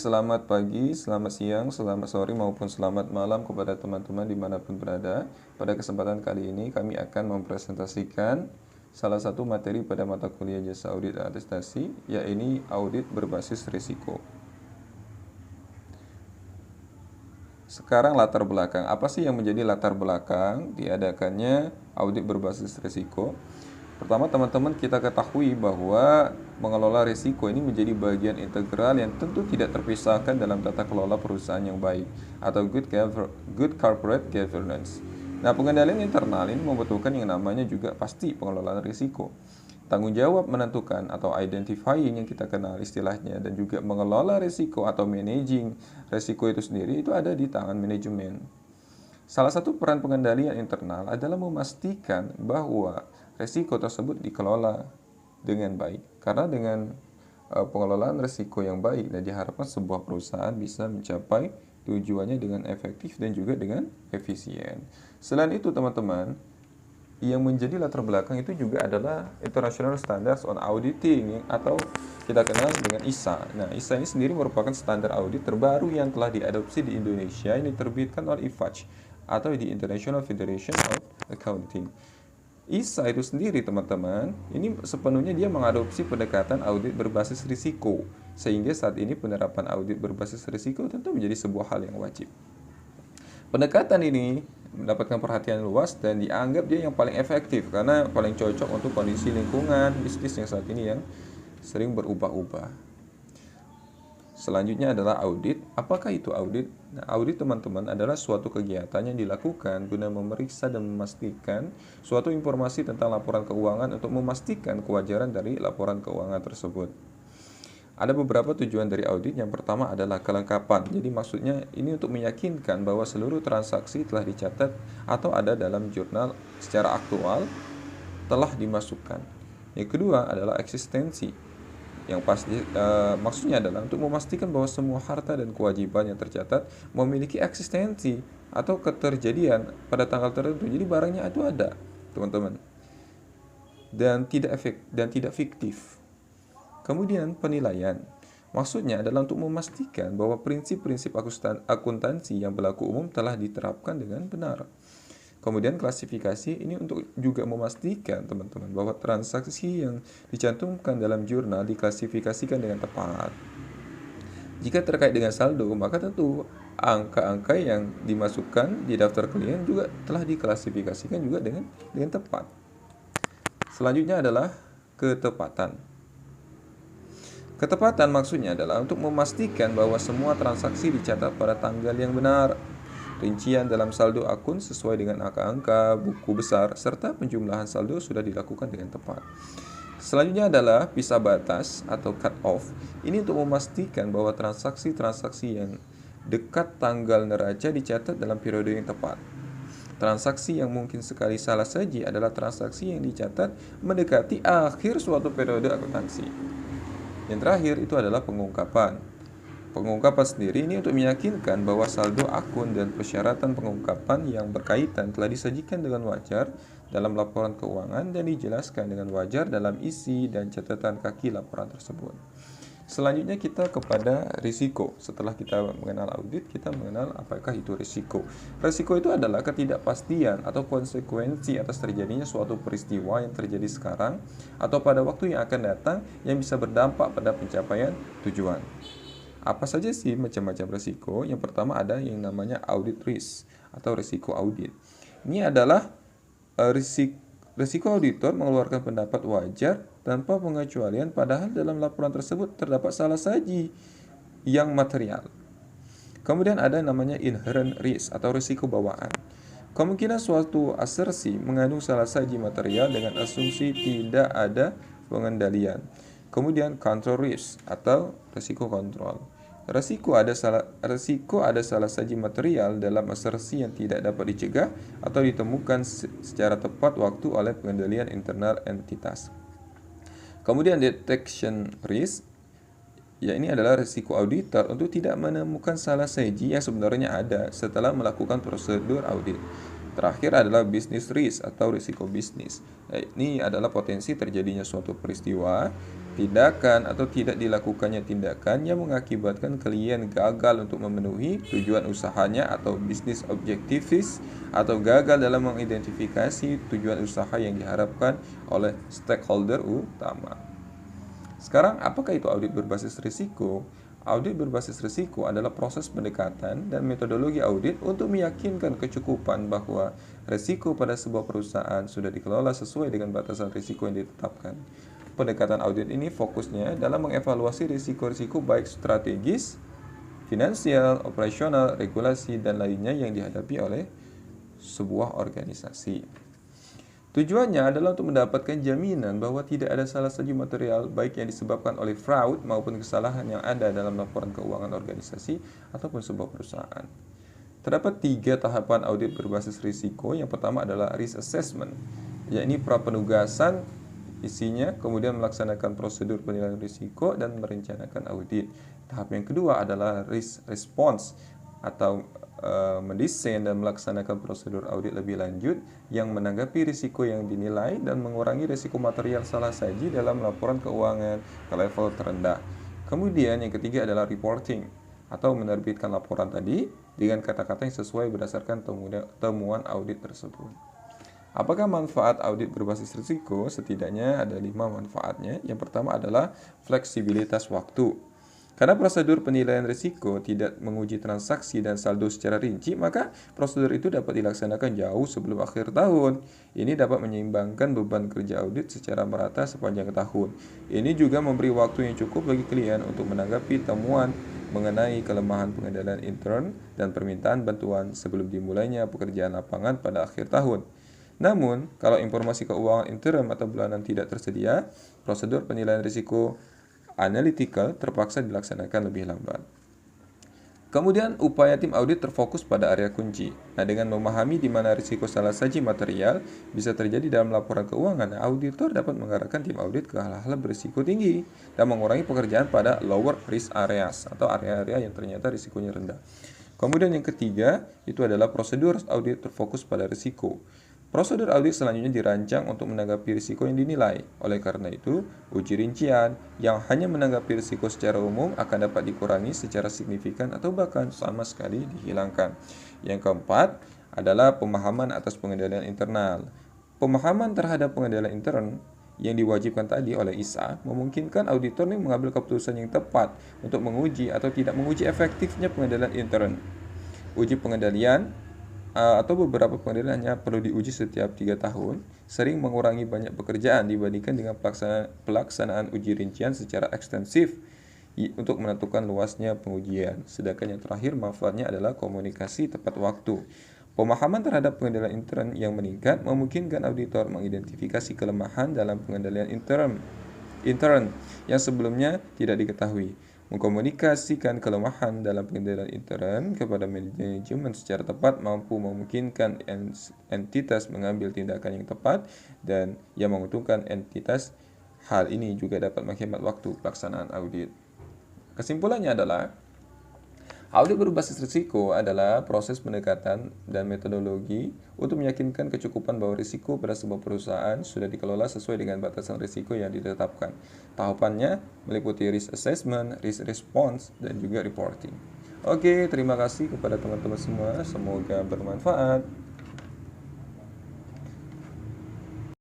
selamat pagi, selamat siang, selamat sore, maupun selamat malam kepada teman-teman dimanapun berada. Pada kesempatan kali ini kami akan mempresentasikan salah satu materi pada mata kuliah jasa audit dan atestasi, yaitu audit berbasis risiko. Sekarang latar belakang, apa sih yang menjadi latar belakang diadakannya audit berbasis risiko? Pertama, teman-teman, kita ketahui bahwa mengelola risiko ini menjadi bagian integral yang tentu tidak terpisahkan dalam tata kelola perusahaan yang baik atau good corporate governance. Nah, pengendalian internal ini membutuhkan yang namanya juga pasti pengelolaan risiko. Tanggung jawab menentukan atau identifying yang kita kenal istilahnya dan juga mengelola risiko atau managing risiko itu sendiri itu ada di tangan manajemen. Salah satu peran pengendalian internal adalah memastikan bahwa risiko tersebut dikelola dengan baik. Karena dengan pengelolaan risiko yang baik, dan diharapkan sebuah perusahaan bisa mencapai tujuannya dengan efektif dan juga dengan efisien. Selain itu, teman-teman, yang menjadi latar belakang itu juga adalah International Standards on Auditing atau kita kenal dengan ISA. Nah, ISA ini sendiri merupakan standar audit terbaru yang telah diadopsi di Indonesia, ini diterbitkan oleh IFAC atau di International Federation of Accounting. ISA itu sendiri, teman-teman, ini sepenuhnya dia mengadopsi pendekatan audit berbasis risiko, sehingga saat ini penerapan audit berbasis risiko tentu menjadi sebuah hal yang wajib. Pendekatan ini mendapatkan perhatian luas dan dianggap dia yang paling efektif karena paling cocok untuk kondisi lingkungan bisnis yang saat ini yang sering berubah-ubah. Selanjutnya adalah audit. Apakah itu audit? Nah, audit, teman-teman, adalah suatu kegiatan yang dilakukan guna memeriksa dan memastikan suatu informasi tentang laporan keuangan untuk memastikan kewajaran dari laporan keuangan tersebut. Ada beberapa tujuan dari audit. Yang pertama adalah kelengkapan. Jadi maksudnya ini untuk meyakinkan bahwa seluruh transaksi telah dicatat atau ada dalam jurnal secara aktual telah dimasukkan. Yang kedua adalah eksistensi. Yang pasti maksudnya adalah untuk memastikan bahwa semua harta dan kewajiban yang tercatat memiliki eksistensi atau keterjadian pada tanggal tertentu. Jadi barangnya itu ada, teman-teman. Dan tidak fiktif. Kemudian penilaian. Maksudnya adalah untuk memastikan bahwa prinsip-prinsip akuntansi yang berlaku umum telah diterapkan dengan benar. Kemudian klasifikasi ini untuk juga memastikan, teman-teman, bahwa transaksi yang dicantumkan dalam jurnal diklasifikasikan dengan tepat. Jika terkait dengan saldo, maka tentu angka-angka yang dimasukkan di daftar klien juga telah diklasifikasikan juga dengan tepat. Selanjutnya adalah ketepatan. Ketepatan maksudnya adalah untuk memastikan bahwa semua transaksi dicatat pada tanggal yang benar. Rincian dalam saldo akun sesuai dengan angka-angka buku besar, serta penjumlahan saldo sudah dilakukan dengan tepat. Selanjutnya adalah pisah batas atau cut off. Ini untuk memastikan bahwa transaksi-transaksi yang dekat tanggal neraca dicatat dalam periode yang tepat. Transaksi yang mungkin sekali salah saji adalah transaksi yang dicatat mendekati akhir suatu periode akuntansi. Yang terakhir itu adalah pengungkapan. Pengungkapan sendiri ini untuk meyakinkan bahwa saldo akun dan persyaratan pengungkapan yang berkaitan telah disajikan dengan wajar dalam laporan keuangan dan dijelaskan dengan wajar dalam isi dan catatan kaki laporan tersebut. Selanjutnya kita kepada risiko. Setelah kita mengenal audit, kita mengenal apakah itu risiko. Risiko itu adalah ketidakpastian atau konsekuensi atas terjadinya suatu peristiwa yang terjadi sekarang atau pada waktu yang akan datang yang bisa berdampak pada pencapaian tujuan. Apa saja sih macam-macam risiko? Yang pertama ada yang namanya audit risk atau risiko audit. Ini adalah risiko auditor mengeluarkan pendapat wajar tanpa pengecualian padahal dalam laporan tersebut terdapat salah saji yang material. Kemudian ada namanya inherent risk atau risiko bawaan. Kemungkinan suatu asersi mengandung salah saji material dengan asumsi tidak ada pengendalian. Kemudian control risk atau risiko kontrol. Risiko ada salah saji material dalam asersi yang tidak dapat dicegah atau ditemukan secara tepat waktu oleh pengendalian internal entitas. Kemudian detection risk, ya ini adalah risiko auditor untuk tidak menemukan salah saji yang sebenarnya ada setelah melakukan prosedur audit. terakhir adalah business risk atau risiko bisnis. Ini adalah potensi terjadinya suatu peristiwa, tindakan atau tidak dilakukannya tindakan yang mengakibatkan klien gagal untuk memenuhi tujuan usahanya atau bisnis objectives, atau gagal dalam mengidentifikasi tujuan usaha yang diharapkan oleh stakeholder utama. Sekarang, apakah itu audit berbasis risiko? Audit berbasis risiko adalah proses pendekatan dan metodologi audit untuk meyakinkan kecukupan bahwa risiko pada sebuah perusahaan sudah dikelola sesuai dengan batasan risiko yang ditetapkan. Pendekatan audit ini fokusnya dalam mengevaluasi risiko-risiko baik strategis, finansial, operasional, regulasi, dan lainnya yang dihadapi oleh sebuah organisasi. Tujuannya adalah untuk mendapatkan jaminan bahwa tidak ada salah satu material baik yang disebabkan oleh fraud maupun kesalahan yang ada dalam laporan keuangan organisasi ataupun sebuah perusahaan. Terdapat 3 tahapan audit berbasis risiko. Yang pertama adalah risk assessment, yakni prapenugasan isinya, kemudian melaksanakan prosedur penilaian risiko dan merencanakan audit. Tahap yang kedua adalah risk response atau mendesain dan melaksanakan prosedur audit lebih lanjut yang menanggapi risiko yang dinilai dan mengurangi risiko material salah saji dalam laporan keuangan ke level terendah. Kemudian yang ketiga adalah reporting atau menerbitkan laporan tadi dengan kata-kata yang sesuai berdasarkan temuan audit tersebut. Apakah manfaat audit berbasis risiko? Setidaknya ada 5 manfaatnya. Yang pertama adalah fleksibilitas waktu. Karena prosedur penilaian risiko tidak menguji transaksi dan saldo secara rinci, maka prosedur itu dapat dilaksanakan jauh sebelum akhir tahun. Ini dapat menyeimbangkan beban kerja audit secara merata sepanjang tahun. Ini juga memberi waktu yang cukup bagi klien untuk menanggapi temuan mengenai kelemahan pengendalian intern dan permintaan bantuan sebelum dimulainya pekerjaan lapangan pada akhir tahun. Namun, kalau informasi keuangan interim atau bulanan tidak tersedia, prosedur penilaian risiko analytical terpaksa dilaksanakan lebih lambat. Kemudian, upaya tim audit terfokus pada area kunci. Nah, dengan memahami di mana risiko salah saji material bisa terjadi dalam laporan keuangan, auditor dapat mengarahkan tim audit ke hal-hal berisiko tinggi dan mengurangi pekerjaan pada lower risk areas atau area-area yang ternyata risikonya rendah. Kemudian yang ketiga, itu adalah prosedur audit terfokus pada risiko. Prosedur audit selanjutnya dirancang untuk menanggapi risiko yang dinilai. Oleh karena itu, uji rincian yang hanya menanggapi risiko secara umum akan dapat dikurangi secara signifikan atau bahkan sama sekali dihilangkan. Yang keempat adalah pemahaman atas pengendalian internal. Pemahaman terhadap pengendalian intern yang diwajibkan tadi oleh ISA memungkinkan auditor mengambil keputusan yang tepat untuk menguji atau tidak menguji efektifnya pengendalian intern. Uji pengendalian atau beberapa pengendalian hanya perlu diuji setiap 3 tahun, sering mengurangi banyak pekerjaan dibandingkan dengan pelaksanaan uji rincian secara ekstensif untuk menentukan luasnya pengujian. Sedangkan yang terakhir manfaatnya adalah komunikasi tepat waktu. Pemahaman terhadap pengendalian intern yang meningkat memungkinkan auditor mengidentifikasi kelemahan dalam pengendalian intern yang sebelumnya tidak diketahui, mengkomunikasikan kelemahan dalam pengendalian intern kepada manajemen secara tepat mampu memungkinkan entitas mengambil tindakan yang tepat dan yang menguntungkan entitas. Hal ini juga dapat menghemat waktu pelaksanaan audit. Kesimpulannya adalah audit berbasis risiko adalah proses pendekatan dan metodologi untuk meyakinkan kecukupan bahwa risiko pada sebuah perusahaan sudah dikelola sesuai dengan batasan risiko yang ditetapkan. Tahapannya meliputi risk assessment, risk response, dan juga reporting. Oke, terima kasih kepada teman-teman semua. Semoga bermanfaat.